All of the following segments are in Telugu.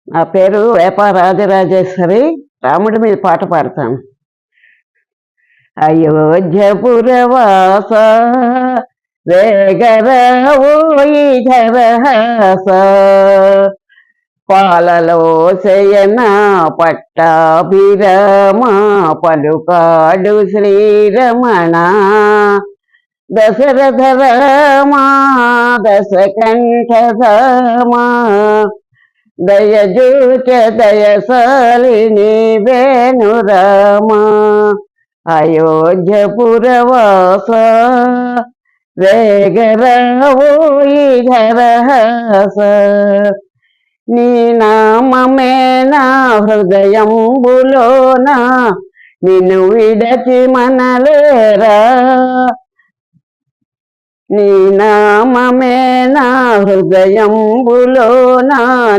నా పేరు వేప రాజరాజేశ్వరి. రాముడి మీద పాట పాడతాను. అయోధ్యపురవాస వేగరవోయి ధరహాస పాలలో శయన పట్టాభిరామ పలుకాడు శ్రీరమణ దశరథ రామా దశకంఠధామా దయజూచ దయశాలిని వేణురామ అయోధ్యపురవాస వేగరవోయి ధరహాస నీ నామమే నా హృదయంబులోన నిన్ను విడచి మనలేరా నీ నామమే నా హృదయంబులోన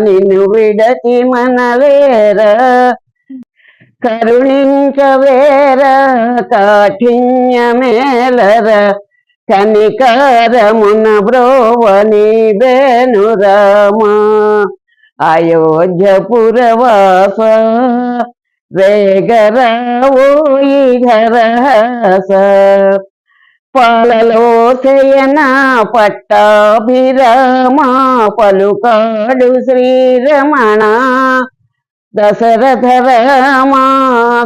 నిన్ను విడచి మనలేరా కరుణించవేర కాఠిన్యమేలర కనికారమున బ్రోవని వేణురామ అయోధ్యపురవాస వేగరవోయి ధరహాస పాలలో శయన పట్టాభిరామ పలుకాడు శ్రీరమణ దశరథ రామ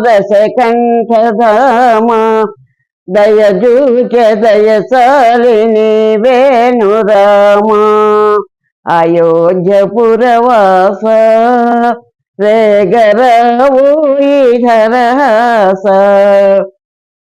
దశకంఠధామ దయజూచ దయశాలిని వేణురామ అయోధ్యపురవాస వేగరవోయి ధరహాస